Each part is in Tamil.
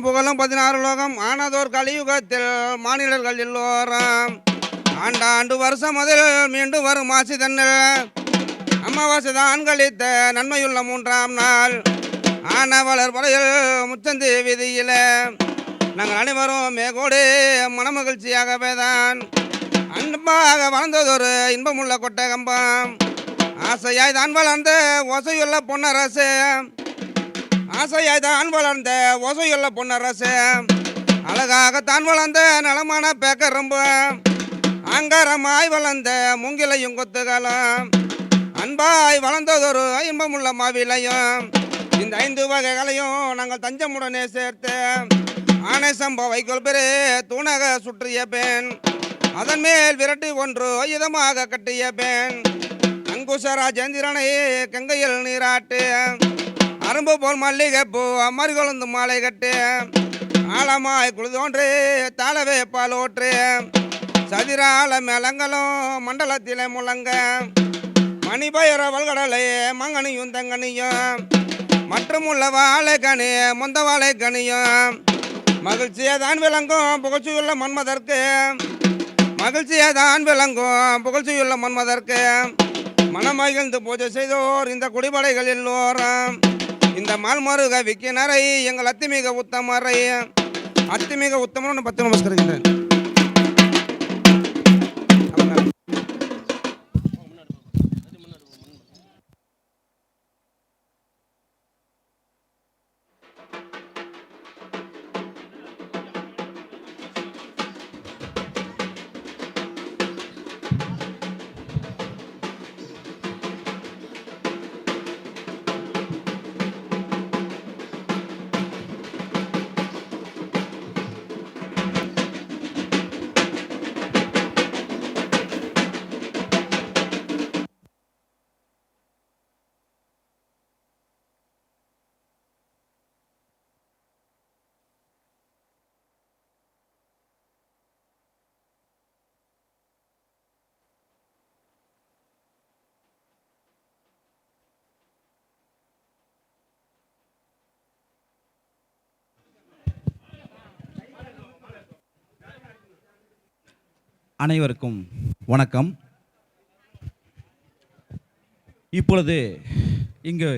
புகழும் 16 லோகம் ஆனதோர் கலியுகத்தில் மாநிலர்கள் எல்லோரும் ஆண்டாண்டு வருஷம் முதல் மீண்டும் வரும் மாசி தன்னில் அமாவாசை தான் கழித்த நன்மையுள்ள 3ஆம் நாள் ஆனவளர் படையில் முச்சந்தி வீதியில் நாங்கள் அனைவரும் மேகோடு மனமகிழ்ச்சியாகவே தான் அன்பாக வளர்ந்ததொரு இன்பமுள்ள கொட்டகம்பம் ஆசையாய் தான் வளர்ந்த ஓசையுள்ள பொன்னரசு ஆசையாய் தான் வளர்ந்த ஓசையுள்ள பொன்னரசு அழகாகத்தான் வளர்ந்த நலமான பேக்கரம்பு அங்கரமாய் வளர்ந்த மூங்கிலையும் கொத்துகளும் அன்பாய் வளர்ந்ததொரு இன்பமுள்ள மாவிலையும் இந்த 5 வகைகளையும் நாங்கள் தஞ்சமுடனே சேர்த்து ஆனை சம்பவை கொள்பெரு தூணக சுற்றிய பெண் அதன் மேல் விரட்டி ஒன்று இதமாக கட்டிய பெண் அங்குசராஜேந்திரனை கங்கையில் நீராட்டு அரும்பு போல் மல்லிகைப்பூ அம்மறி கொழுந்து மாலை கட்டு ஆழமாய் குளிதோன்று தாளவே பாலோற்று சதிரால மேளங்களும் மண்டலத்திலே முழங்க மணிபயர வல்கடலை மங்கனியும் தங்கனியும் மற்றும் உள்ள வாழைக்கனி முந்த வாழைக்கனியும் மகிழ்ச்சியை தான் விளங்கும் புகழ்ச்சியுள்ள மன்மதற்கு மகிழ்ச்சியை தான் விளங்கும் புகழ்ச்சியுள்ள மன்மதற்கு மனமகிழ்ந்து பூஜை செய்தோர் இந்த குடிபடைகள் எல்லோரும் இந்த மால்மருக விக்கினரை எங்கள் அத்திமிக உத்தமரை அத்திமிக உத்தமன்னு 10 நமஸ்கரிக்கின்றேன். அனைவருக்கும் வணக்கம். இப்பொழுது இங்கு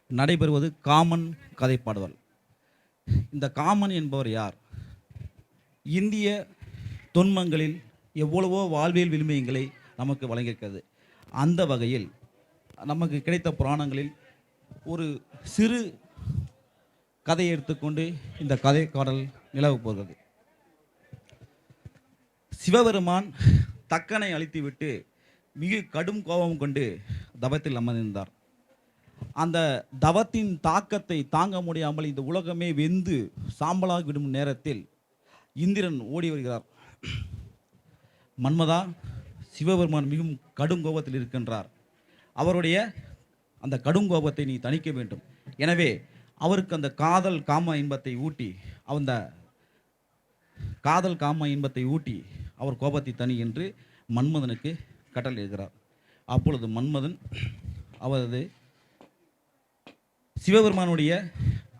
நடைபெறுவது காமன் கதை பாடுதல். இந்த காமன் என்பவர் யார்? இந்திய தொன்மங்களில் எவ்வளவோ வாழ்வியல் விளிம்பயங்களை நமக்கு வழங்கியிருக்கிறது. அந்த வகையில் நமக்கு கிடைத்த புராணங்களில் ஒரு சிறு கதையை எடுத்துக்கொண்டு இந்த கதை பாடல் நிலவு போகிறது. சிவபெருமான் தக்கனை அழித்துவிட்டு மிக கடும் கோபம் கொண்டு தவத்தில் அமர்ந்திருந்தார். அந்த தவத்தின் தாக்கத்தை தாங்க முடியாமல் இந்த உலகமே வெந்து சாம்பலாகி விடும் நேரத்தில் இந்திரன் ஓடி வருகிறார். மன்மதா, சிவபெருமான் மிகவும் கடும் கோபத்தில் இருக்கின்றார். அவருடைய அந்த கடும் கோபத்தை நீ தணிக்க வேண்டும். எனவே அவருக்கு அந்த காதல் காம இன்பத்தை ஊட்டி அவர் கோபத்தை தனி என்று மன்மதனுக்கு கட்டளையிடுகிறார். அப்பொழுது மன்மதன் அவரது சிவபெருமானுடைய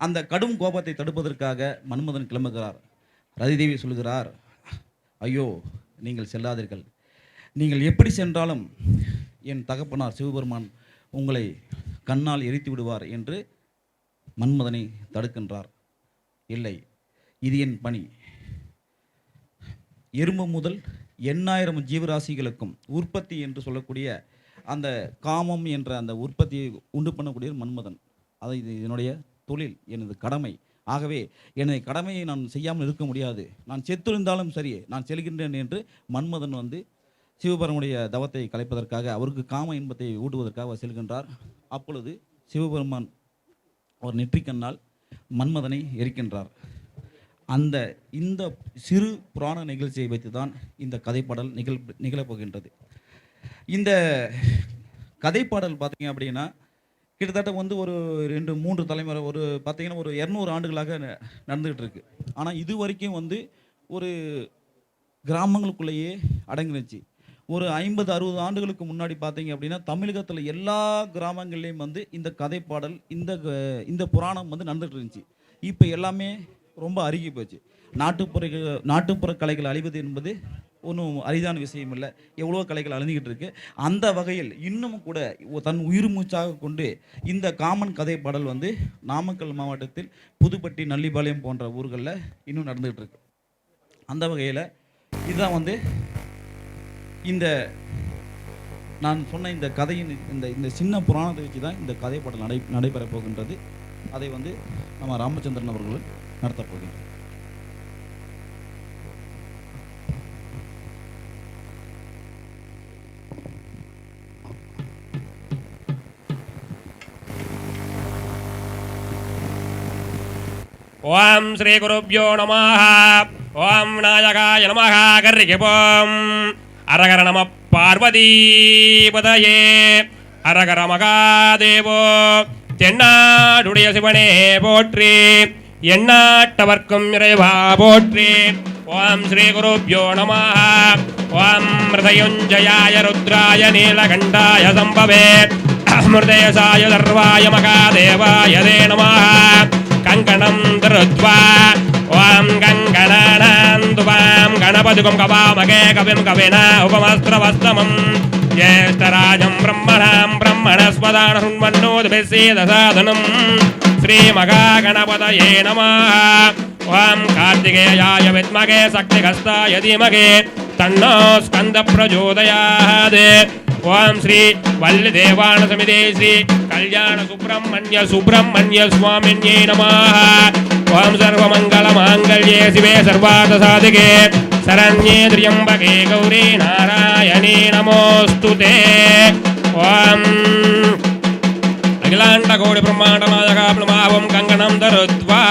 அந்த கடும் கோபத்தை தடுப்பதற்காக மன்மதன் கிளம்புகிறார். ரதிதேவி சொல்கிறார், ஐயோ நீங்கள் செல்லாதீர்கள், நீங்கள் எப்படி சென்றாலும் என் தகப்பனார் சிவபெருமான் உங்களை கண்ணால் எரித்து விடுவார் என்று மன்மதனை தடுக்கின்றார். இல்லை, இது என் பணி. எறும்பு முதல் 8000 ஜீவராசிகளுக்கும் உற்பத்தி என்று சொல்லக்கூடிய அந்த காமம் என்ற அந்த உற்பத்தியை உண்டு பண்ணக்கூடிய மன்மதன். அது என்னுடைய தொழில், எனது கடமை. ஆகவே எனது கடமையை நான் செய்யாமல் இருக்க முடியாது. நான் செத்திருந்தாலும் சரி, நான் செல்கின்றேன் என்று மன்மதன் சிவபெருமானுடைய தவத்தை கலைப்பதற்காக, அவருக்கு காம இன்பத்தை ஊட்டுவதற்காக செல்கின்றார். அப்பொழுது சிவபெருமான் அவர் நெற்றிக்கண்ணால் மன்மதனை எரிக்கின்றார். இந்த சிறு புராண நிகழ்ச்சியை வைத்து தான் இந்த கதைப்பாடல் நிகழப்போகின்றது. இந்த கதைப்பாடல் பார்த்தீங்க அப்படின்னா கிட்டத்தட்ட ஒரு 2-3 தலைமுறை பார்த்தீங்கன்னா ஒரு 200 ஆண்டுகளாக நடந்துகிட்டு இருக்கு. ஆனால் இது வரைக்கும் ஒரு கிராமங்களுக்குள்ளேயே அடங்கிருச்சு. ஒரு 50-60 ஆண்டுகளுக்கு முன்னாடி பார்த்தீங்க அப்படின்னா தமிழகத்தில் எல்லா கிராமங்கள்லேயும் இந்த கதைப்பாடல் இந்த புராணம் நடந்துகிட்டு இருந்துச்சு. இப்போ எல்லாமே ரொம்ப அருகி போச்சு. நாட்டுப்புற கலைகள் அழிவது என்பது ஒன்றும் அரிதான விஷயம் இல்லை. எவ்வளோ கலைகள் அழிஞ்சிக்கிட்டு இருக்கு. அந்த வகையில் இன்னமும் கூட தன் உயிர் மூச்சாக கொண்டு இந்த காமன் கதை பாடல் வந்து நாமக்கல் மாவட்டத்தில் புதுப்பட்டி, நல்லிபாளையம் போன்ற ஊர்களில் இன்னும் நடந்துகிட்டு இருக்கு. அந்த வகையில் இதுதான் வந்து இந்த நான் சொன்ன இந்த கதையின் இந்த சின்ன புராணத்தை வச்சு தான் இந்த கதை பாடல் நடைபெறப் போகின்றது. அதை வந்து நம்ம ராமச்சந்திரன் அவர்கள் நடத்தப் போகின்றோம். ஓம் ஸ்ரீ குருப்யோ நமஹ. ஓம் நாயகாய நமஹ. கர்ரிகிபோம். அரகர நம பார்வதீபதயே. அரகர மகாதேவோ. தென்னாடுடைய சிவனே போற்றி. எண்ணாட்டவர்க்கும் இறைவா போற்றி. ஓம் ஸ்ரீ குருப்யோ நமஹ. ஓம் மிருதயுஞ்சயாய ருத்ராய நீலகண்டாய சம்பவே மிருதேசாய சர்வாய மகாதேவாய தே நமஹ. கங்கணம் திருத்வா. ஓம் கங்கணானந்துவாம் கணபதிகும் கவாமகே கவிம் கவினா உபமஸ்திரவஸ்தமம் ஜேஷ்டராஜம் பிரம்மணாம் பிரம்மணஸ்வதான சுண்மன்னோதிபிசேதசாதனம் ஸ்ரீ மகாகணபதயே நமः. ஓம் கார்த்திகேயாய வித்மகே சக்திகஸ்தாய தீமகே தன்னோ ஸ்கந்த பிரச்சோதயாத். ஓம் ஸ்ரீ வள்ளி தேவான சமிதே ஸ்ரீ கல்யாண சுப்பிரமணிய சுவாமின்யே நமः. ஓம் சர்வமங்கல மாங்கல்யே சிவே சர்வார்த்த சாதிகே சரண்யே த்ரியம்பகே கௌரி நாராயணி நமோஸ்துதே. ஓம் அகிலாண்ட கோடி பிரம்மாண்ட நாயகா பிளமாவம் கங்கணம் தருத்வா.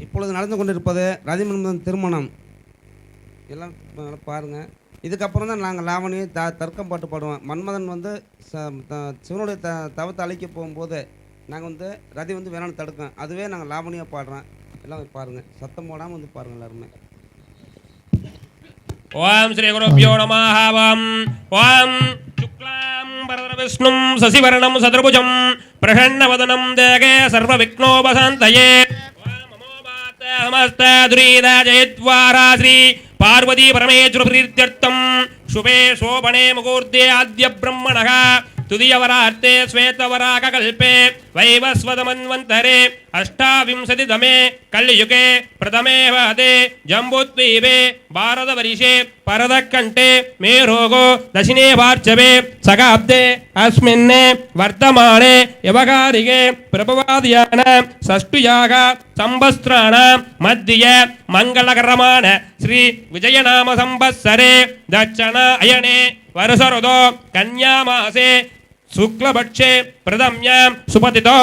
இப்பொழுது நடந்து கொண்டிருப்பது ரதிமன்மதன் திருமணம். எல்லாம் பாருங்கள். இதுக்கப்புறம் தான் நாங்கள் லாவணியை தர்க்கம் பாட்டு பாடுவோம். மன்மதன் வந்து சிவனுடைய தவத்தை அழிக்க போகும்போது நாங்கள் வந்து ரதி வந்து வேணாலும் தடுக்கோம். அதுவே நாங்கள் லாவணியாக பாடுறோம். எல்லாம் பாருங்கள், சத்தம் போடாமல் வந்து பாருங்கள் எல்லாருமே. ஓம் ஸ்ரீ குருப்யோ நமஹ. ஓம் சுக்லாம் பரதர விஷ்ணும் சசிவர்ணம் சதுர்புஜம் பிரசன்னவதனம் தேகே சர்வ விக்னோபசாந்தயே. நமஸ்தே துரீதாஜயத்வாரா ஸ்ரீ பார்வதி பரமேஸ்வர பிரீத்யர்த்தம் சுபே சோபனே முகூர்த்தே ஆத்ய பிரம்மணः துதியவரார்த்தே ஸ்வேதவராக கல்பே வைவஸ்வதமன்வந்தரே அஷ்டாவிம்சதிதமே கலியுகே பிரதமே வதே ஜம்புத்வீபே பாரதவரிஷே பரதக்கண்டே மேரோகோ தசினே பார்ச்சவே சகாப்தே அஸ்மின் வர்த்தமானே யவகாரிகே பிரபவாதியான சஷ்டுயாக சம்பஸ்திராண மத்திய மங்களகரமான ஸ்ரீ விஜயநாம சம்பத்சரே தட்சண அயனே வருஷருதோ கன்யாமாசே शुक्लपक्षे प्रथम्यां सुपतितो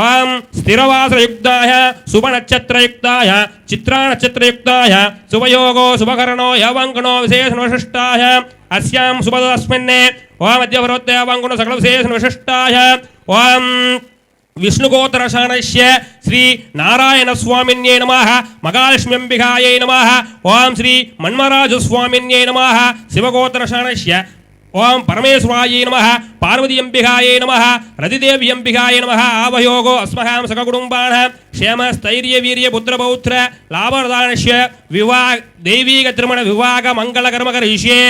ओं स्थिरवासयुक्ताय शुभनक्षत्रयुक्ताय चित्रानक्षत्रयुक्ताय शुभयोगो शुभकरणो यवङ्गुणो विशेषणविशिष्टाय अस्यां शुभदस्मिन्ने ओं मध्यवरोत्ते यवङ्गुणो सकलविशेषणविशिष्टाय ओं विष्णुगोत्रशानस्य श्री नारायण स्वामिन्ये नमः महालक्ष्म्यम्बिकायै नमः ओं श्री मन्मराजस्वामिन्ये नमः शिवगोत्रशानस्य ओं परमेश्वरायै नमः पार्वती अंबिकायै नमः रतिदेवी अंबिकायै नमः आवयोगो अस्महां सककुटुम्बानां क्षेम स्थैर्य वीर्य पुत्रपौत्र लाभप्रदानस्य विवाह दैवीक त्रिमण विवाह मंगलकर्म करिष्ये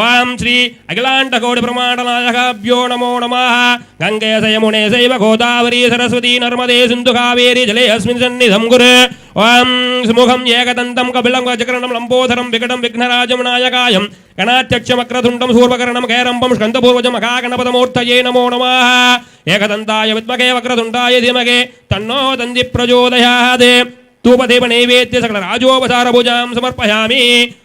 ओं श्री अखिलाण्डकोटि ब्रह्माण्डनायकाभ्यो नमो नमः गंगे यमुने चैव गोदावरी सरस्वती नर्मदे सिन्धु कावेरी जले अस्मिन् सन्निधं कुरु ओं सुमुखं एकदन्तं कपिलं गजकर्णं लम्बोदरं विकटं विघ्नराजं नायकायं गणाध्यक्षमक्रतुण्डं सूर्पकर्णं कैरम्बं स्कन्दपूर्वजं महागणपतमूर्तये नमो नमः एकदन्ताय विद्महे वक्रतुण्डाय धीमहि तन्नो दन्ति प्रचोदयात् धूपदीप नैवेद्य सकल राजोपचार पूजां समर्पयामि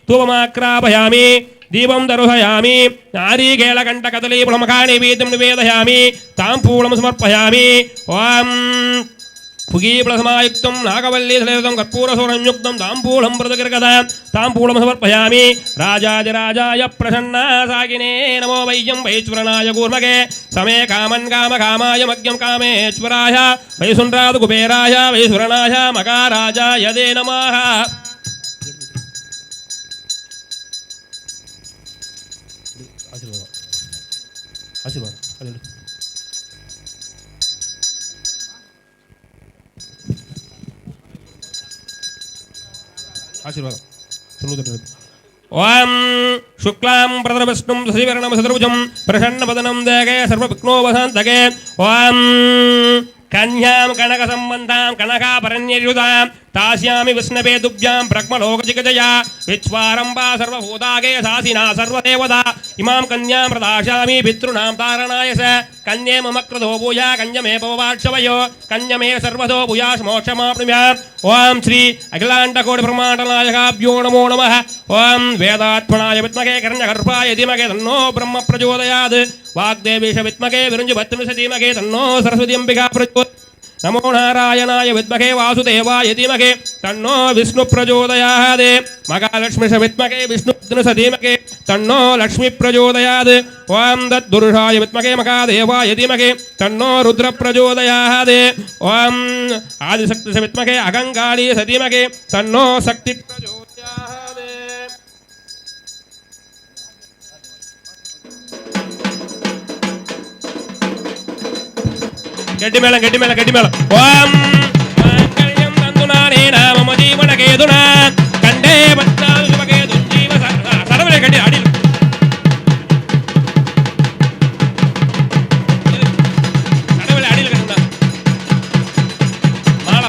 धूपमाक्रापयामि दीपं दर्शयामि नारीकेलकण्ठकदलीफलमखानैवेद्यं निवेदयामि ताम्बूलं समर्पयामि ओं पुगीप्लसमायुक्तं नागवल्लीसलेतं कर्पूरसौरंयुक्तं ताम्बूलं प्रदगर्गदा ताम्बूलं समर्पयामि राजाधिराजाय प्रसन्नासागिने नमो वैयं वैश्वरणाय कूर्मगे समे कामन् कामकामाय मग्यं कामेश्वराय वैसुण्ड्राद कुबेराय वैश्वरणाय मकाराजाय दे नमः आशीर्वाद आशीर्वाद ओम शुक्लां प्रदरविष्णुं शशिवर्णं शतुर्भुजं प्रसन्नवदनं देगे सर्वविघ्नोपशान्तके ओम कन्यां कनकसम्बन्धां कनकाभरण्ययुतां तास्यामि विष्णवे तुभ्यां ब्रह्मलोकजिगजया विश्वारम्भा सर्वभूतागे सासिना सर्वदेवता इमां कन्यां प्रदास्यामि पितॄणां तारणाय स कन्ये मम कृतो भूया कन्यमे भववाक्षवयो कन्यमे सर्वतो भूयाशमोक्षमाप्नुयाम् ओम श्री अखिलाण्डकोटिब्रह्माण्डनायकाभ्यो नमो नमः ओम वेदात्मनाय विद्महे हिरण्यगर्भाय धीमहि तन्नो ब्रह्म प्रचोदयात् वाग्देवीश विद्महे विरुञ्जभद्रस्य धीमहि तन्नो सरस्वती अम्बिका प्रचोदयात् नमो नारायणाय विद्महे वासुदेवाय धीमहि तन्नो विष्णु प्रचोदयात् महालक्ष्मीश विद्महे विष्णुभद्रस्य धीमहि तन्नो लक्ष्मी प्रचोदयात् ओम तद्पुरुषाय विद्महे महादेवाय धीमहि तन्नो रुद्र प्रचोदयात् ओम आदिशक्तिश विद्महे अहंकारीश धीमहि तन्नो शक्ति प्रचोदयात् गड्डी मेल ओम मांगल्यं तंतुनाने नाम जीवन केतुना कंडे बच्चाल सुभगे दुजीव सर्वले गड्डी आडिल सर्वले आडिल कंदा माला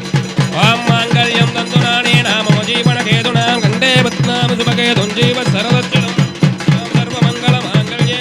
ओम मांगल्यं तंतुनाने नाम जीवन केतुना कंडे बच्चाल सुभगे दुजीव सर्वचलम सर्वमंगल मांगल्ये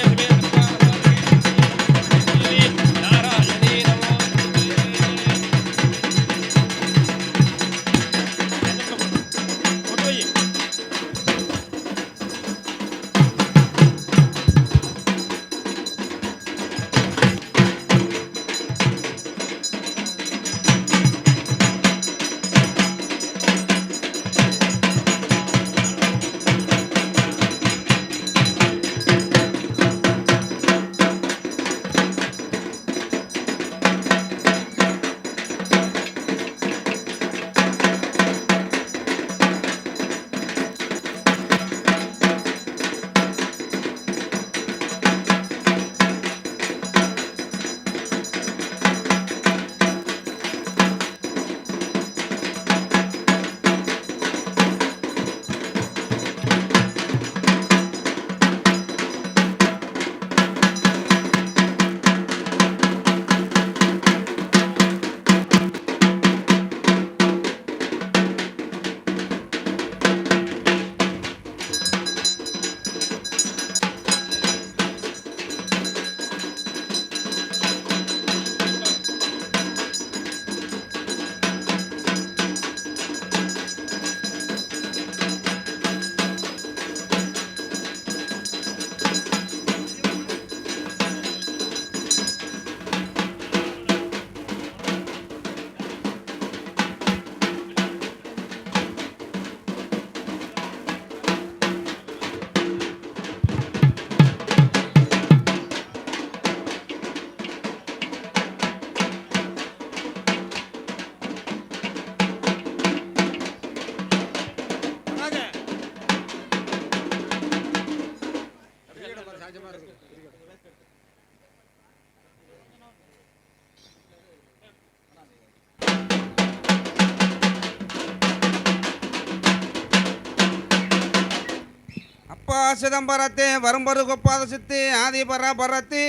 சிதம்பரத்தே வரும்பரு கொப்பாத சித்தி ஆதி பரபரத்தே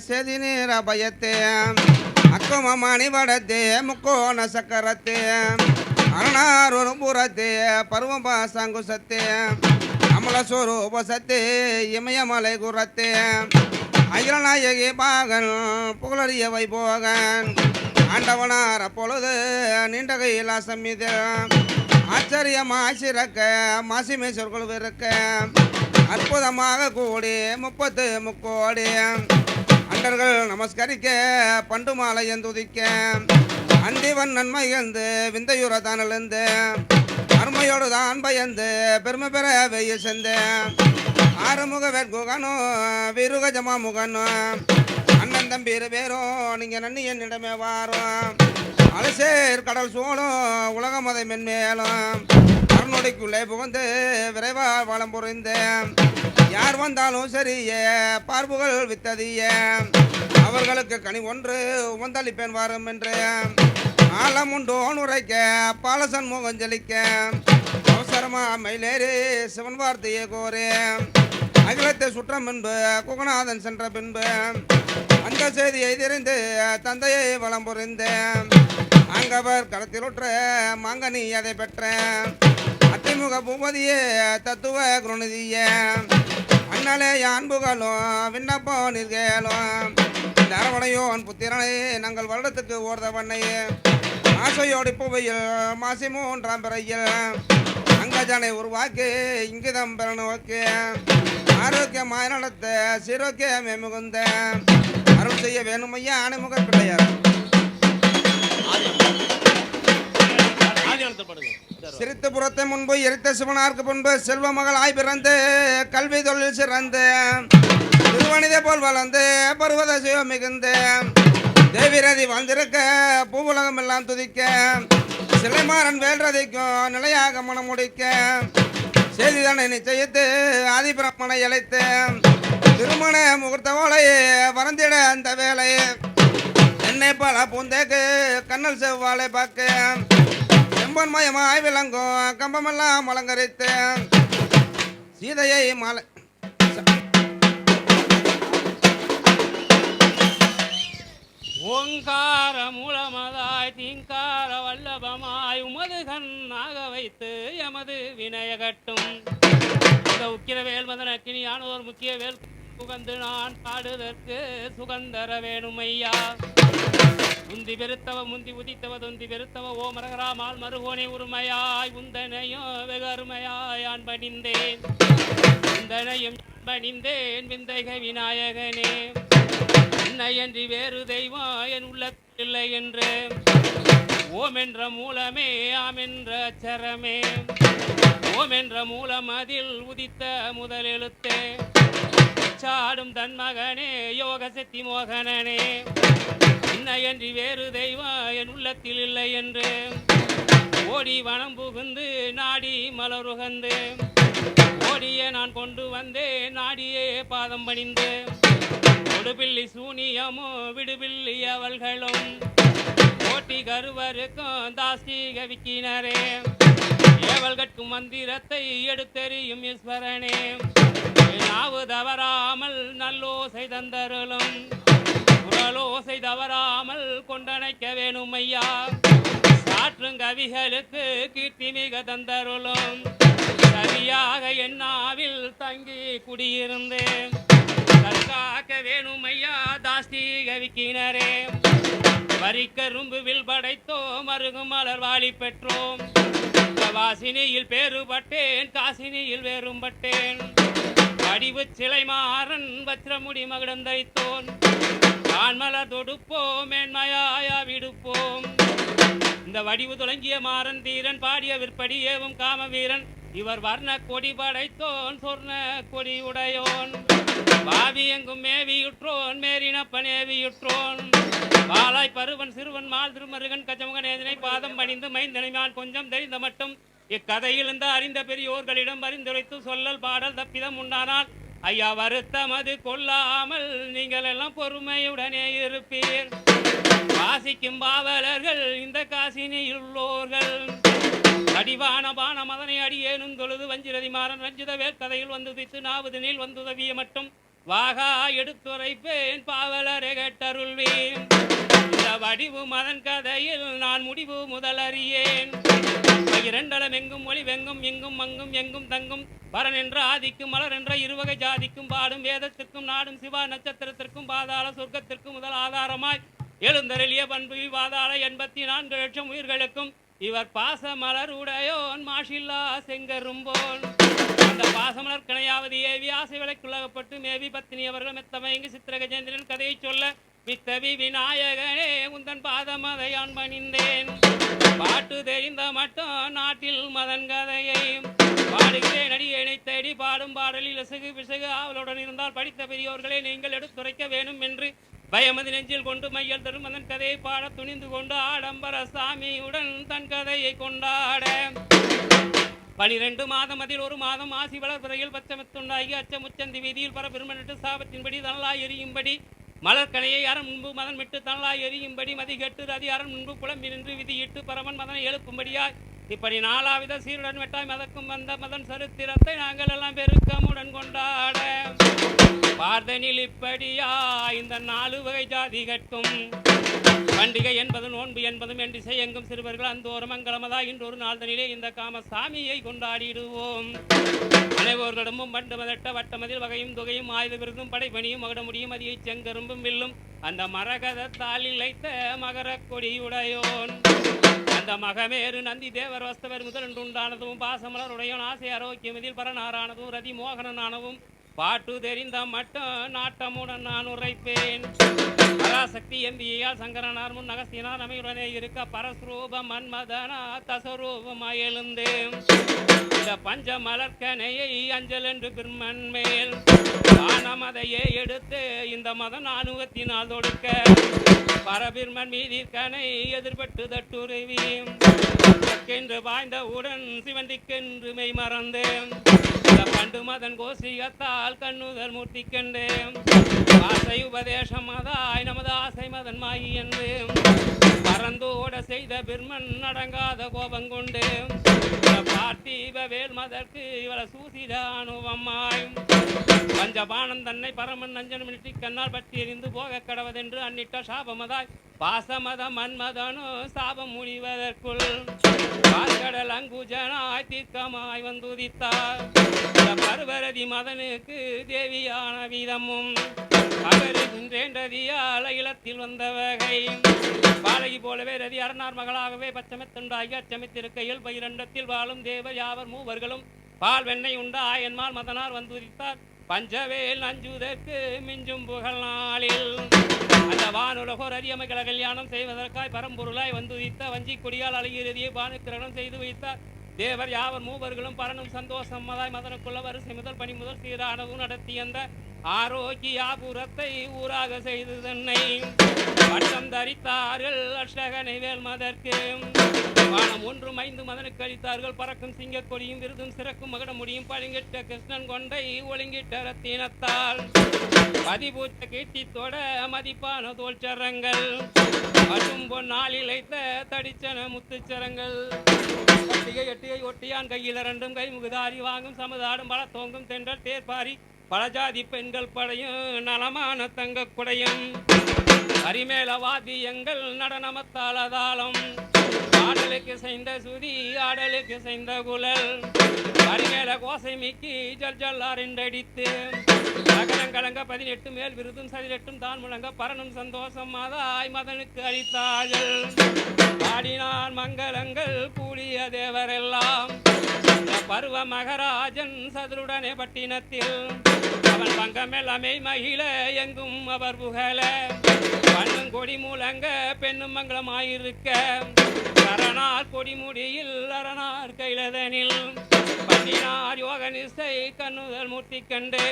செதி நீர பயத்தே அக்கமணி வடத்தே முக்கோண சக்கரத்தே அருணாரொரு புறத்தே பருவம் பாசாங்குசத்தே அமல சொரூபசத்தே இமயமலை குரத்தே அகிலநாயகி பாகன் புகழறிய வைபோகன் ஆண்டவனார் அப்பொழுது நீண்ட கையில் அசம்மித ஆச்சரியமாய் சிறக்க மாசிமை சொற்கள் இருக்க அற்புதமாக கூடி 30 கோடி அண்டர்கள் நமஸ்கரிக்க பண்டு மாலை துதிக்க அந்திவன் நன்மை எழுந்து விந்தையுற தான் எழுந்து அருமையோடு தான் பயந்து பெருமை பெற வெய்ய செந்து ஆறுமுக வேட்குகனோ வீருக ஜமா முகனோ அண்ணன் தம்பி பேரும் நீங்க நன்னி என்னிடமே வாரும் அலசேர் கடல் சூழும் உலகம் அதை மென்மேலும் அருணொடிக்குள்ளே புகுந்து விரைவா வளம் புரிந்து யார் வந்தாலும் சரியே பார்ப்புகள் வித்ததியே அவர்களுக்கு கனி ஒன்று உமந்தளிப்பேன் வரும் என்று ஆலம் உண்டோன் உரைக்க பாலசன் முகஞ்சலிக்க அவசரமா மயிலேறி சிவன் வார்த்தையை கோரே அகிலத்தை சுற்றம் பின்பு குகநாதன் சென்ற பின்பு அந்த செய்தியை தெரிந்து தந்தையை வளம் புரிந்து அங்கவர் களத்திலுற்ற மாங்கனி அதை பெற்ற அத்திமுக பூபதியே தத்துவ குருநிதிய அண்ணலே அன்புகளும் விண்ணப்பம் நிற்கலும் அரவணையோன் புத்திரனை நாங்கள் வருடத்துக்கு ஓர்த பண்ணையே ஆசையோடு புவையில் மாசி 3ஆம் பிறையில் அங்கஜனை உருவாக்கி இங்கிதம் பெற நோக்கி ஆரோக்கியமாய் நடத்த சீரோக்கியமே மிகுந்த அருள் செய்ய வேணும் ஐயா அணைமுக பிள்ளையார் சிரித்து புறத்தை முன்பு எரித்த சிவனார்க்கு முன்பு செல்வ மகள் ஆய் பிறந்து கல்வி தொழில் சிறந்து திருவனிதை போல் வளர்ந்து பருவத சிவ மிகுந்து தேவிரதி வாழ்ந்திருக்க பூவுலகம் எல்லாம் துதிக்க சிலைமாறன் வேல்ரதிக்கும் நிலையாக மனம் முடிக்க செய்திதனை நிச்சயித்து ஆதிபிரமனை அழைத்து திருமண முகூர்த்த ஓலையை வரந்திட அந்த வேலை என்னை பல பூந்தேக்கு கண்ணல் செவ்வாழை பார்க்க செம்பன் மயமாய் விளங்கும் கம்பமெல்லாம் அலங்கரித்து சீதையை மாலை ஓங்கார மூலமதாய் தீங்கார வல்லபமாய் உமது கண்ணாக வைத்து எமது வினயகட்டும் இந்த உக்கிர வேல் மதனக்கினி ஆனோர் முக்கிய வேல் புகந்து நான் பாடுதற்கு சுகந்தர வேணுமையா உந்தி பெருத்தவ முந்தி உதித்தவ தொந்தி பெருத்தவ ஓ மரகராமால் மருகோனே உரிமையாய் உந்தனையோ வெகு அருமையாய் ஆண் பணிந்தேன் உந்தனையும் பணிந்தேன் விந்தைக விநாயகனே என்னையன்றி வேறு தெய்வம் என் உள்ளத்தில்லை என்று ஓம் என்ற மூலமே ஆம் என்ற அச்சரமே ஓம் என்ற மூலம் அதில் உதித்த முதல் எழுத்தே சாடும் தன் மகனே யோக சக்தி மோகனனே என்னையன்றி வேறு தெய்வம் என் உள்ளத்தில் இல்லை என்று ஓடி வனம் புகுந்து நாடி மலருகந்து ஓடிய நான் கொண்டு வந்தேன் நாடியே பாதம் பணிந்து கொடுபில்லி சூனியமோ விடுபில்லி அவள்களும் ஓட்டி கருவருக்கும் தாஸ்தீக விக்கினரே ஏவல் கட்கும் மந்திரத்தை எடுத்தெறியும் ஈஸ்வரனே நாவு தவறாமல் நல்லோசை தந்தருளும் குரலோசை தவறாமல் கொண்டனைக்க வேணும் ஐயா சாற்றும் கவிகளுக்கு கீர்த்தி மிக தந்தருளும் சரியாக என்னாவில் தங்கி குடியிருந்தேன் தற்காக்க வேணும் ஐயா தாஸ்தீக விக்கினரே வரிக்கரும்புவில் படைத்தோ மருகும் மலர் வாழி பெற்றோம் வாசினியில் பேறுபட்டேன் காசினியில் வேறும்பட்டேன் வடிவு சிலை மாறன் வச்சிரமுடி மகிழ்ந்தரித்தோன் கான்மலர் தொடுப்போம் மேன்மையாயா விடுப்போம் இந்த வடிவு தொடங்கிய மாறன் தீரன் பாடிய விற்படி ஏவும் காம வீரன் இவர் வர்ண கொடி படைத்தோன் சொர்ண கொடி உடையோன் பாவி எங்கும் மேவியுற்றோன் மேரினப்பன் ஏவியுற்றோன் பாலாய் பருவன் சிறுவன் மால் திருமருகன் கஜமுகநேதனை பாதம் பணிந்து மைந்தனைமான் கொஞ்சம் தெரிந்த மட்டும் இக்கதையில் இந்த அறிந்த பெரியோர்களிடம் பரிந்துரைத்து சொல்லல் பாடல் தப்பிதம் உண்டானால் ஐயா வருத்தம் அது கொள்ளாமல் நீங்கள் எல்லாம் பொறுமையுடனே இருப்பீர் வாசிக்கும் பாவலர்கள் இந்த காசினியில் உள்ளோர்கள் அடிவான பான மதனை அடியேனும் தொழுது வஞ்சிரதி மாறன் ரஞ்சித வேற்கதையில் வந்து தித்து நாவது நீள் வந்துதவிய மட்டும் வாகா எடுத்துரைப்பேன் பாவலரை கேட்டருள்வேன் இந்த வடிவு மதன் கதையில் நான் முடிவு முதல் அறியேன் இரண்டலம் எங்கும் ஒளி வெங்கும் எங்கும் மங்கும் எங்கும் தங்கும் பரன் என்ற ஆதிக்கும் மலர் என்ற இருவகை ஜாதிக்கும் பாடும் வேதத்திற்கும் நாடும் சிவா நட்சத்திரத்திற்கும் பாதாள சொர்க்கத்திற்கும் முதல் ஆதாரமாய் எழுந்தருளிய பண்பு பாதாள 84 லட்சம் உயிர்களுக்கும் இவர் பாச மலர் உடையோன் மாஷில்லா செங்கரும்போன் அந்த பாசமலர் கணையாவது ஏவி ஆசை விலைக்குள்ளகப்பட்டு மேவி பத்தினி அவர்கள் மெத்தமயங்கி சித்திர கஜேந்திரன் கதையை சொல்ல வித்தவி விநாயகனே உந்தன் பாதமதை யான் பணிந்தேன். பாட்டு தெரிந்த மட்டும் நாட்டில் மதன் கதையை பாடுகிறேன். அடியேனை தேடி பாடும் பாடலில் இசகு பிசகு ஆவலுடன் இருந்தால் படித்த பெரியோர்களே நீங்கள் எடுத்துரைக்க வேணும் என்று பயமது நெஞ்சில் கொண்டு மையல் தரும் அதன் கதையை பாட துணிந்து கொண்டு ஆடம்பர சாமியுடன் தன் கதையை கொண்டாட 12 மாதம் அதில் ஒரு மாதம் ஆசி வளர்பிறையில் பச்சமத்துண்டாகி அச்சமுச்சந்தி வீதியில் பரபெருமனிட்டு சாபத்தின்படி தனலாய் எரியும்படி மலர்கனையை அரண் முன்பு மதன் விட்டு தனலாய் எரியும்படி மதிகெட்டு ரதி அரண் முன்பு புலம்பி நின்று விதியிட்டு பரமன் மதனை எழுப்பும்படியாய் இப்படி 4ஆவித சீருடன் வெட்டாய் மதக்கும் வந்த மதன் சரித்திரத்தை நாங்கள் எல்லாம் பெருக்கமுடன் கொண்டாட பார்தனில் இப்படியா இந்த 4 வகை ஜாதி கட்டும் பண்டிகை என்பது நோன்பு என்பதும் என் திசை எங்கும் சிறுவர்கள் அந்தோறும் மங்களமதா இன்றொரு நாள் தனிலே இந்த காமசாமியை கொண்டாடிடுவோம். அனைவர்களிடமும் பண்டு மதட்ட வட்டமதில் வகையும் தொகையும் ஆயுத விருதும் படைப்பணியும் மகட முடியும் அதியை செங்கரும்பும் வில்லும் அந்த மரகதத்தால் இழைத்த மகர கொடியுடையோன் அந்த மகமேறு நந்தி தேவர் வஸ்தவர் முதல் உண்டானதும் பாசமலருடையோன் ஆசை ஆரோக்கியமதில் பரநாரானதும் ரதி மோகனனானவும் பாட்டு தெரிந்த மட்டும் நாட்டமுடன் நான் உரைப்பேன். பராசக்தி எம்பியால் சங்கரனார் முன் அகஸ்தியனார் அமையுடனே இருக்க பரஸ்ரூப மன்மதனா தசரூபமாய் எழுந்தேன். இந்த பஞ்ச மலர்கனையை அஞ்சல் என்று பிரம்மன் மேல் ஆனமதையே எடுத்து இந்த மதன் அனுகத்தினால் தொடுக்க பரபிர்மன் மீதிற்கனை எதிர்பட்டு தட்டுருவி என்று பாய்ந்தவுடன் சிவந்திக்கென்று மெய் மறந்தேன். பண்டு மதன் கோஷியத்தால் கண்ணுதல் மூர்த்தி கண்டேன். ஆசை உபதேசம் மதாய் நமது ஆசை மதன் மாயி என்று பறந்தோட செய்த பிரம்மன் அடங்காத கோபம் கொண்டு பார்த்திப வேல் மதற்கு இவள சூசித அனுபவமாய் பஞ்சபானம் தன்னை பரமன் நஞ்சன் மிட்டி கண்ணால் பற்றி எறிந்து போக கடவதென்று அந்நிட்ட சாபமதாய் பாசமத மன்மதனு சாபம் முடிவதற்குள் பால்கடல் அங்குஜனாய் தீர்க்கமாய் வந்துதித்தார். பருவரதி மதனுக்கு தேவியான வீதமும் அகரின்றேன்றதியால் இளத்தில் வந்த வகை பாலகி போலவே ரதி அரணார் மகளாகவே பச்சமெத்துண்டாகி அச்சமித்திருக்கையில் பயிரண்டத்தில் வாழும் தேவர் யாவர் மூவர்களும் பால் வெண்ணெய் உண்ட ஆயன்மால் மதனார் வந்துதித்தார். பஞ்சவேல் அஞ்சுதற்கு மிஞ்சும் புகழ் நாளில் அந்த வானுலகோர் அரியமகள கல்யாணம் செய்வதற்காய் பரம்பொருளாய் வந்துதித்த வஞ்சி கொடியால் அழகிய பானுக்கிரகணம் செய்து வைத்தார். தேவர் யாவர் மூவர்களும் பரனும் சந்தோஷம் மதாய் மதனுக்குள்ள வரிசை முதல் பணி முதல் சீரானவும் நடத்தி அந்த ஆரோக்கியாபுரத்தை ஊராக செய்து தன்னை பட்டம் தரித்தார்கள் அஷ்டகனை வேல் மதற்கு வானம் 1 5 மதனுக்கு அளித்தார்கள். பறக்கும் சிங்க கொடியும் விருதும் சிறக்கும் மகட முடியும் பளிங்கிட்ட கிருஷ்ணன் கொண்டை ஒழுங்கிட்ட ரத்தினத்தால் பதிபூச்ச கீர்த்தித்தோட மதிப்பான தோல்சரங்கள் மற்றும் பொன்னால் இழைத்த தடிச்சன முத்துச்சரங்கள் எட்டியை ஒட்டியான் கையில் 2 கை முகுதாரி வாங்கும் சமுதாடும் பல தோங்கும் தென்றல் தேர்பாரி பலஜாதி பெண்கள் படையும் நலமான தங்க குடையும் அரிமேல வாத்தியங்கள் நடனமத்தாளதாளம் ஆடலுக்கு செய்த சுதி ஆடலுக்கு செய்த குழல் அரிமேல கோசை மிக்கி ஜல் ஜல்லார் என்றடித்து நகரங்கலங்க 18 மேல் விருதும் 18 தான் முழங்க பரனும் சந்தோஷம் மாதாய் மதனுக்கு அளித்தார்கள். பாடினான் மங்களங்கள் கூடிய தேவரெல்லாம் பருவ மகராஜன் சதுருடனே பட்டினத்தில் அவன் பங்கமெல்லாமே மகிழ எங்கும் அவர் புகழ பண்ணும் கொடி மூலங்க பெண்ணும் மங்களமாயிருக்க அரணார் கொடிமுடியில் அரணார் கைலதனில் பண்ணினார் யோக நிஷ்டை கண்ணுதல் மூர்த்தி கண்டு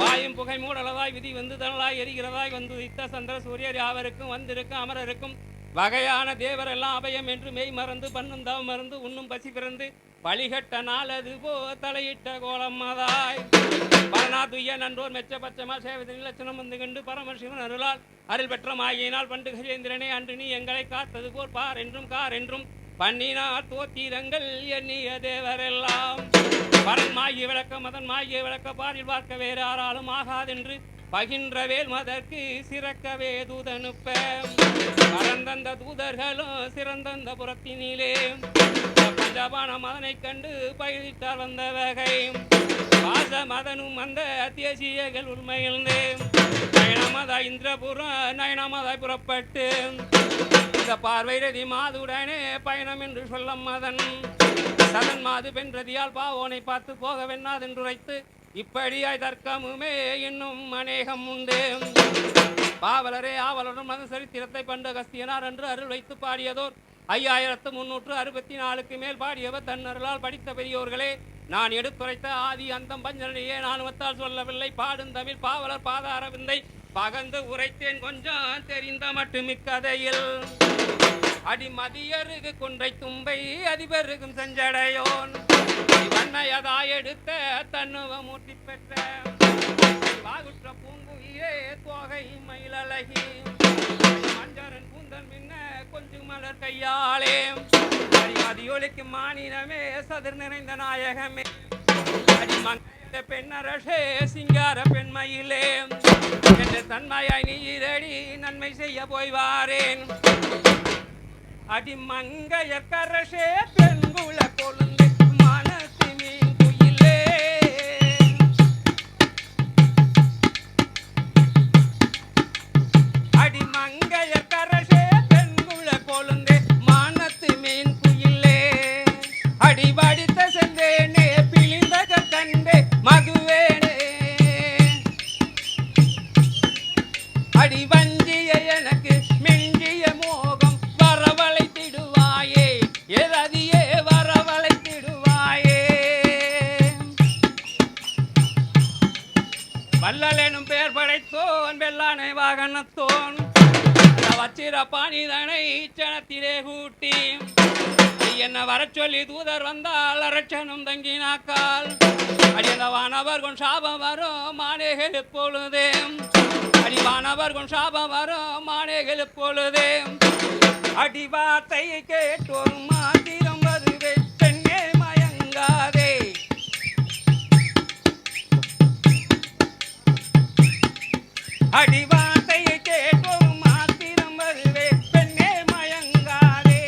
வாயும் புகை மூடலதாய் விதி வந்து தனலாய் எரிகிறதாய் வந்து இத்த சந்திர சூரியர் யாவருக்கும் வந்திருக்கும் அமரருக்கும் வகையான தேவர் எல்லாம் அபயம் என்று மெய் மறந்து பண்ணும் தவ மறந்து உண்ணும் பசி பிறந்து வழிகட்ட நாளது போ தலையிட்ட கோலம் மதாய் பரநாதுய நன்றோர் மெச்ச பச்சமா சேவதின் லட்சணம் வந்து கண்டு பரமசிவன் அருளால் அருள் பெற்றமாகியினால் பண்டு கஜேந்திரனே அன்று நீ எங்களை காத்தது போர் பார் என்றும் கார் என்றும் பண்ணினார் தோத்திரங்கள் எண்ணிய தேவரெல்லாம் பரன் மாகிய விளக்க மதன் மாகிய விளக்க பாரில் பார்க்க வேறு ஆறாலும் ஆகாதென்று பகின்ற வேல் மதற்கு சிறக்கவே தூதனுப்ப பரந்தந்த தூதர்களும் சிறந்தந்த புறத்தினிலே பஞ்சபான மதனை கண்டு பயிரிட்டார் வந்த வகை பாச மதனும் அந்த தேசியகள் உண்மையில்ந்து நயனமதா இந்திரபுரம் நயனமதாய் புறப்பட்டு இந்த பார்வை ரதி மாதுடனே பயணம் என்று சொல்ல மதன் சதன் மாது பெண் ரதியால் பாவோனை பார்த்து போக வெண்ணாதென்று உரைத்து இப்படியாய் தர்க்கமுமே இன்னும் அநேகம் உண்டு பாவலரே ஆவலரும் மத சரித்திரத்தை பண்டு அகஸ்தியனார் என்று அருள் வைத்து பாடியதோர் 5364க்கு மேல் பாடியவர் தன்னருளால் படித்த பெரியோர்களே, நான் எடுத்துரைத்த ஆதி அந்தம் பஞ்சனையே நானுவத்தால் சொல்லவில்லை. பாடும் தமிழ் பாவலர் பாதார விந்தை பகந்து உரைத்தேன் கொஞ்சம் தெரிந்த மட்டுமிக்கதையில். அடிமதியருகு குன்றை தும்பை அதிபருகும் செஞ்சடையோன் வண்ணையதா எடுத்த தன்னுவ மூர்த்தி பெற்ற வாகுற்ற பூங்குயிலே தோகை மயிலழகி மஞ்சரன் பூந்தன் மின்ன கொஞ்சம் மலர் கையாளே அடிமதியொலிக்கு மாநிலமே சதிர் நிறைந்த நாயகமே அடிமங்க பெண்ணரசே சிங்கார பெண்மயிலே என்று தன்மையாய் நீரடி நன்மை செய்ய போய் வாரேன். அடிமங்கையக்கரசே பெண்குல கொழுந்து மனத்து மீன் குயிலே அடிமங்கையக்கரசே பெண்குல கொழுந்து மனத்து மீன் குயிலே அடிவடித்த செந்தேனே பிழிந்த கண்டே மகுவேனே அடிவஞ்சிய எனக்கு மெஞ்சிய மோகம் வரவழைத்திடுவாயே எதியே வரவழைத்திடுவாயே. வல்லலெனும் பேர் படைத்தோன் வெள்ளானை வாகனத்தோன் வச்சிர பாணிதனை சனத்திலே கூட்டி என்ன வரச் சொல்லி தூதர் வந்தால் அரட்சனும் தங்கினாக்கால் அடிந்த வானவர்கொன் சாபம் வரும் மானேகள் எப்பொழுதே அடிவானவர்கொன் சாபம் வரும் மானேகள் எப்பொழுதே அடிவார்த்தை கேட்டோர் மாத்திரம் வருவே பெண்ணே மயங்காதே அடிவார்த்தை கேட்டோர் மாத்திரம் வருவே பெண்ணே மயங்காதே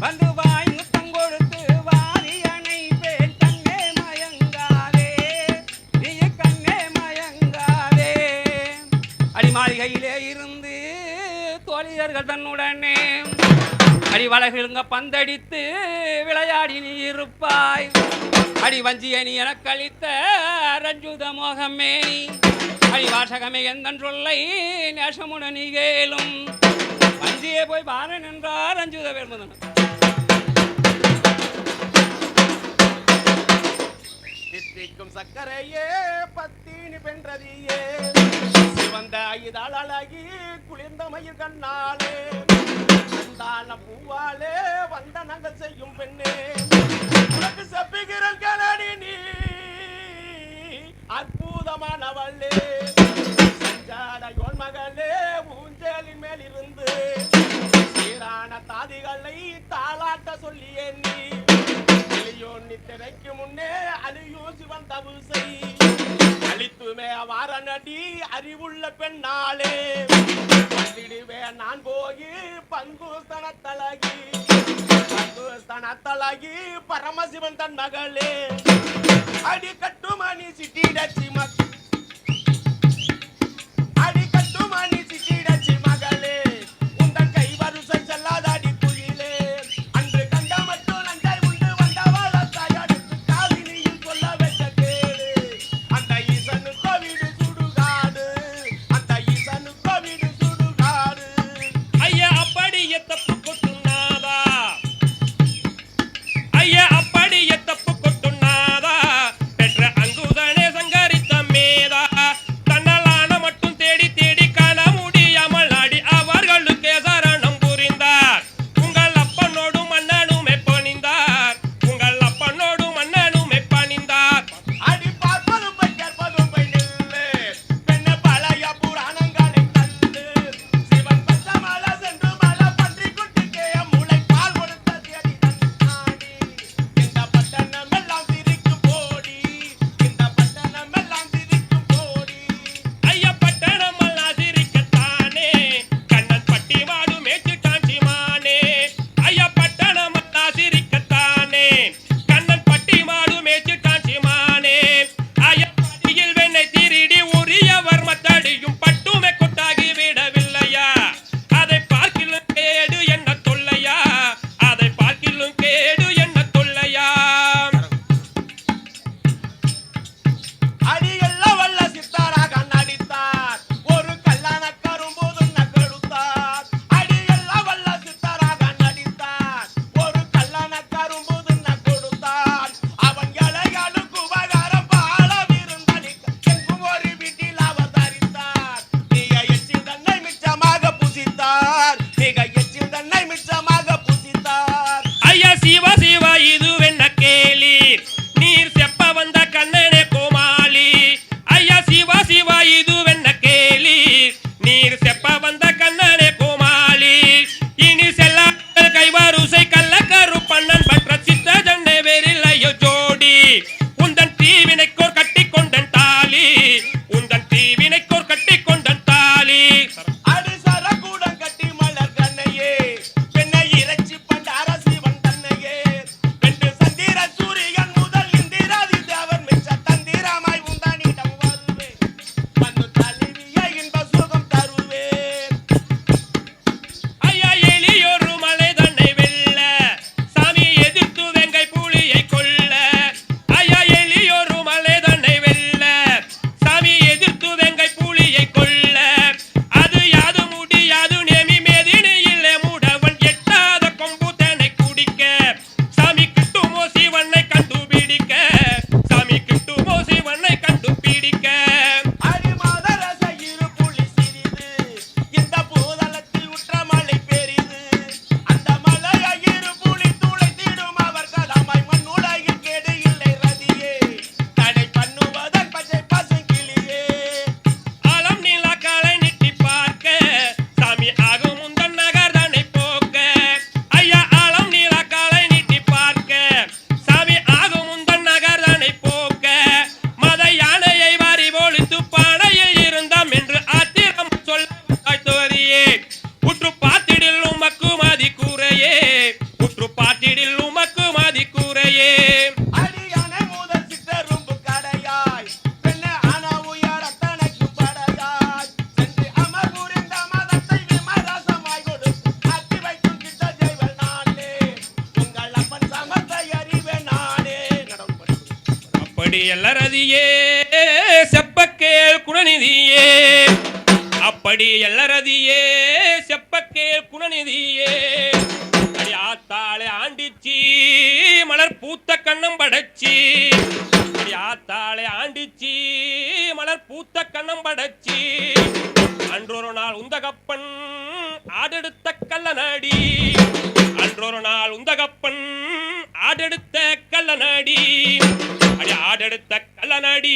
வந்து வாய் முத்தம் கொடுத்து வாரி அணைப்பேன் கண்ணே மயங்காதே நீ கண்ணே மயங்காதே. அடிமாளிகையிலே இருந்து தோழியர்கள் தன்னுடனே அடி வளகிழுங்க பந்தடித்து விளையாடி நீ இருப்பாய். அடி வஞ்சியை நீ எனக்கு அளித்த ரஞ்சுத மோகமேனி அடி வாசகமே எந்தன் சொல்லை நேசமுடன் நீ கேளும் வஞ்சியே போய் பாரன் என்றார் ரஞ்சுத வேல்முதன். தித்திக்கும் சக்கரையே பத்தினி பென்றதியே சிவந்த இதழ் அழகி குளிர்ந்த மயிர் கண்ணாலே வந்தான பூவாலே வந்த நங்கள் செய்யும் பெண்ணே உனக்கு செப்பிகிறன் கலடி நீ அற்புதமானவளே சஞ்சாரையோன் மகளே ஊஞ்சலின் மேல் இருந்து சீரான தாதிகளை தாளாட்ட சொல்லியே நீ அலியோன் திரைக்கு முன்னே அலியோ சிவன் தபுசை அழித்துமே வாரநடி அறிவுள்ள பெண்ணாலே வந்திடுவே நான் போய் பங்குஸ்தனத்தலகி பங்குஸ்தனத்தலகி பரமசிவன் தன் மகளே அடி கட்டுமணி சிட்டிடச்சி அடி கட்டுமணி சிட்டிடச்சி மகளே உந்தன் கை வரிசை செல்லாதாடி குயிலே அன்று கண்ட மட்டும் நஞ்சை உண்டு வந்தவள தயாரித்து காவினியில் சொல்ல வைக்க கேளு அந்த ஈசனு கோவிடு சுடுகாடு அந்த ஈசனு கோவிடு சுடுகாடு. ஐயா அப்படியே தப்பு கொட்டுனாதா ஐயா அப்படியே தப்பு கொட்டுனாதா பெற்ற அங்குதனே சங்கரித்தமே எல்லரதியே செப்பக்கேள் குணநிதியே, அப்படி எல்லரதியே செப்பக்கேள் குணநிதியே. அடி ஆத்தாளே ஆண்டிச்சி மலர் பூத்த கண்ணம் படைச்சி, அடி ஆத்தாளே ஆண்டிச்சி மலர் பூத்த கண்ணம் படைச்சி. அன்றொரு நாள் உந்தகப்பன் ஆடெடுத்த கள்ளநாடி, அன்றொரு நாள் உந்தகப்பன் ஆடெடுத்த கள்ளநாடி. அடி ஆடெடுத்த கள்ளநாடி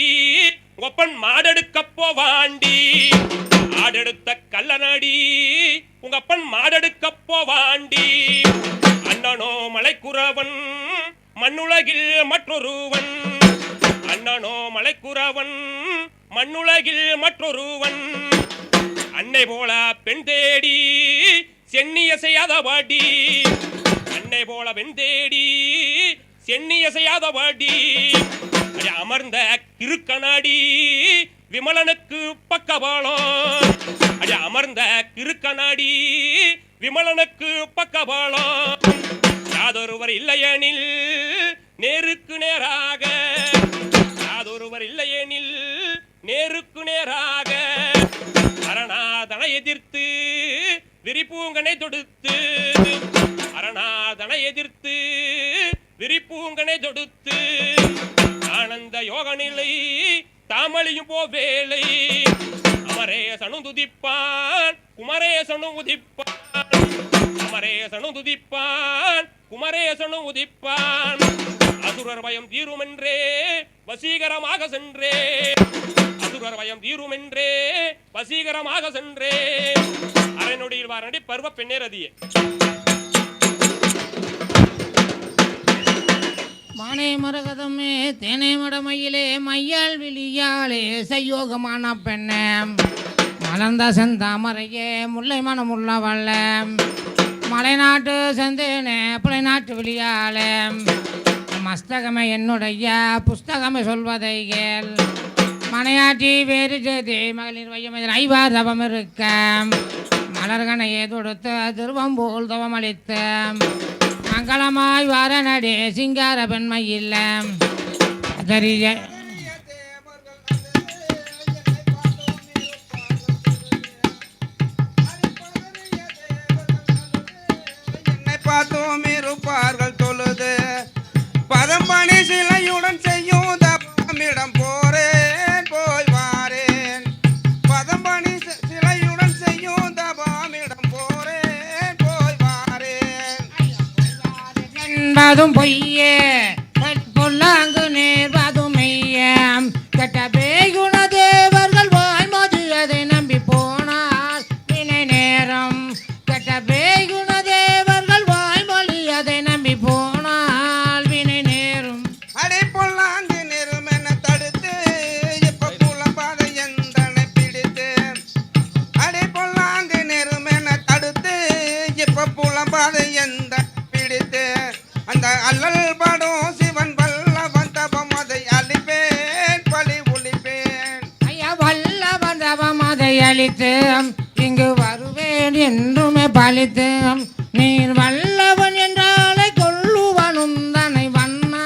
உங்கப்பன் மாடெடுக்க போவாண்டி, ஆடெடுத்த கள்ளநாடி உங்கப்பன் மாடெடுக்க போவாண்டி. அண்ணனோ மலைக்குறவன் மண்ணுலகில் மற்றொருவன், அண்ணனோ மலைக்குறவன் மண்ணுலகில் மற்றொருவன். அன்னை போல பெண் தேடி சென்னிய செய்யாத வாடி, அன்னை போல பெண் தேடி சென்னிய செய்யாத வாடி. அமர்ந்த கிறுக்கனாடி விமலனுக்கு பக்கபாலம், அடி அமர்ந்த கிறுக்கனாடி விமலனுக்கு பக்கபாலம். யாதொருவர் இல்லையெனில் நேருக்கு நேராக, யாதொருவர் இல்லையெனில் நேருக்கு நேராக. அரணாதனை எதிர்த்து விரிப்பூங்கனை தொடுத்து, அரணாதனை எதிர்த்து விரிப்பூங்கனை தொடுத்து. ஆனந்த யோக நிலை தாமளியும் போவேளை, அமரேசனும் துதிப்பான் குமரேசனும் உதிப்பான், அமரேசனும் துதிப்பான் குமரேசனும் உதிப்பான். அசுரர் பயம் தீருமென்றே வசீகரமாக சென்றே, அசுரர் பயம் தீருமென்றே வசீகரமாக சென்றே. அரைநொடியில் வாரண்டி பருவ பெண்ணேரதியே. மானே மரகதமே தேனே மடமையிலே மையால் விழியாலே செய்யோகமான பெண்ணே, மலர்ந்த செந்தாமரையே முல்லை மனமுள்ள வல்ல, மலைநாட்டு செந்தேனே புலை நாட்டு விழியாலே. மஸ்தகமே என்னுடைய புஸ்தகமே சொல்வதை கேள், மனையாற்றி வேறு செய்தி மகளிர் வையம் ஐவார் தவம் இருக்க. மலர்கனையே தொடுத்து திருவம் போல் தவம் அளித்து, மங்களமாய் வார நடி சிங்கார பெண்மை இல்ல அதறிய. என்னை பார்த்தோம் இருப்பார்கள் தொழுது, பதம்பணி சிலையுடன் செய்யும் தப்பமிடம் போறேன் போய் வாரேன், பதம்பணி சிலையுடன் செய்யும் தபமிடம் போறேன் போய் வாரேன். என்பதும் பொய்யே பொல்லாங்கு நேர்வதும் மெய்யே, கெட்ட பேய்குண தேவர்கள் வாய்மது அதை நம்பி போனால் வினை நேரம். கெட்ட பேய்குண தேவர்கள் வாய்மொழி அதை நம்பி போனால் வினை நேரும். அடை பொல்லாங்கு நேரும் என தடுத்து இப்ப புலம்பாத எந்தனை பிடித்து, அடை பொல்லாங்கு நேரும் என தடுத்து இப்ப புலம்பாத எந்த பிடித்து. அந்த அல்லல் படும் சிவன் வல்லவன் தபம் அதை அழிப்பேன் பழி ஒழிப்பேன். ஐயா வல்லவன் தவம் அதை அளித்து இங்கு வருவேன் என்றுமே பழித்து. நீர் வல்லவன் என்றாலே கொல்லுவனும் தன்னை வண்ணா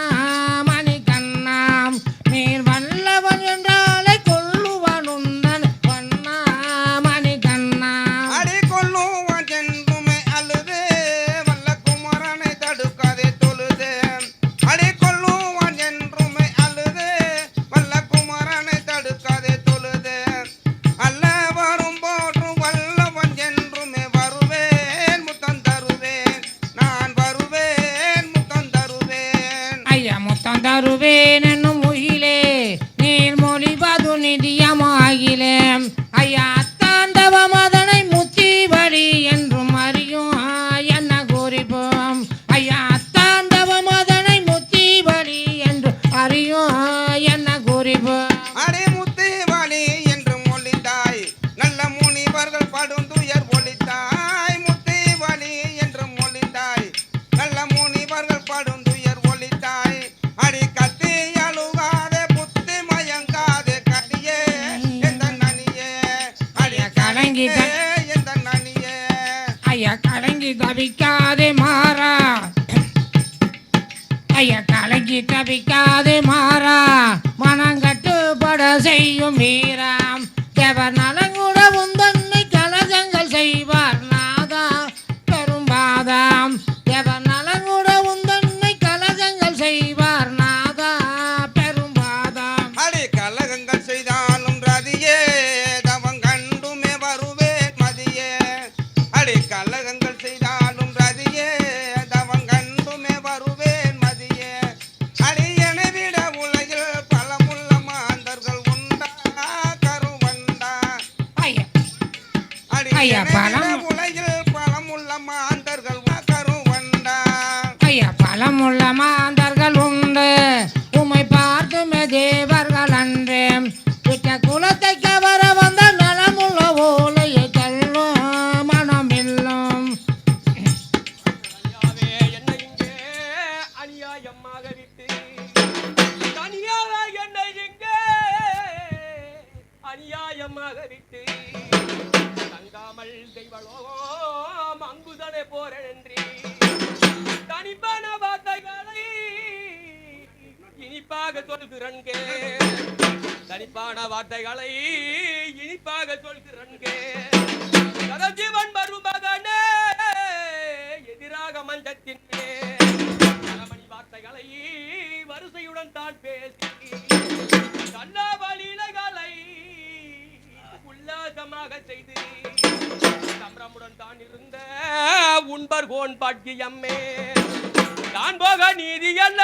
மணி கண்ணாம், நீர் வல்லவன் என்றாலே கொல்லுவனும் தன்னை வண்ணா மணி கண்ணா. அடி கொல்லுவான் என்றுமே அழுது வல்ல குமரனை தடுக்காதே தொழுது, அடி கொல்லுவான் என்றுமே அழுது வல்ல குமரனை தடுக்காதே தொழுது. அல்ல வரும் போற்றும் வல்லவன் என்றுமே வருவேன் முத்தம் தருவேன், நான் வருவேன் முத்தம் தருவேன். ஐயா முத்தம் தருவேன் என்னும் முகிலே நீர் மொழிபது நிதியமாகிலே. ஐயா அத்தாண்டவம் அதனை முத்தி வழி என்றும் அறியும் என்ன குறிப்போம். ஐயா அத்தாண்டவம் அதனை முத்தி வழி என்று அறியும் என்ன குறிப்போம். அடி முத்திவாளி என்று மொழிந்தாய் நல்ல முனிவர்கள் படும் துயர் ஒழித்தாய், முத்திவாளி என்று மொழிந்தாய் நல்ல முனிவர்கள் படும் துயர் ஒழித்தாய். அடி கத்தி அழுகாதே புத்தி மயங்காதே கடியே எந்த நனியே, அடி கலங்கி எந்த நனியே. ஐயா கலங்கி தவிக்காதே மாறா, ஐயா கலங்கி தவிக்காதே மாறா மனம் கட்டுப்பட செய்யும் வீராம் தேவர் நலங்குட உந்தன்னை கலகங்கள் செய்வார் நாதா பெரும்பாதாம் தேவர் நலங்குட உந்தன்னை கலகங்கள் செய்வார் நாதா பெரும்பாதாம் அடி கலகங்கள் செய்தாலும் ரதியே தவம் கண்டுமே வருவேன் மதியே அடி கலகங்கள் செய்தாலும் ரதியே தவம் கண்டுமே வருவேன் மதியே அடி என விட உலகில் பலமுள்ள மாந்தர்கள் உண்டா கருவண்டா ஐயா அடி ஐயா, என விட பலம். உலகில் பலமுள்ள மாந்தர்கள் கருவண்டா ஐயா பலமுள்ள மாந்தர்கள் உண்டு உமை பார்த்துமே தேவர்கள் அன்றே விட்ட குலத்தை கவர வந்த நலமுள்ள ஓலையை தள்ளும் மனமில்லும் தனியாவே என்னை இங்கே அநியாயமாக விட்டு தனியாக என்னை இங்கே அநியாயமாக விட்டு தங்காமல் தெய்வலோகம் அங்குதனே போறேன்றி தனிப்பான வார்த்தைகளை இனிப்பாக சொல்கிறன்கே தனிப்பான வார்த்தைகளை இனிப்பாக சொல்கிறன்கே ஜீவன் வரும் மகனே எதிராக மஞ்சத்தின் கணமணி வார்த்தைகளை வரிசையுடன் தான் பேசி கண்ணாவலிகளை உல்லாசமாக செய்து சம்பிரமுடன் தான் இருந்த உண்பர் கோன் பாட்டியம்மே நான் போக நீதி என்ன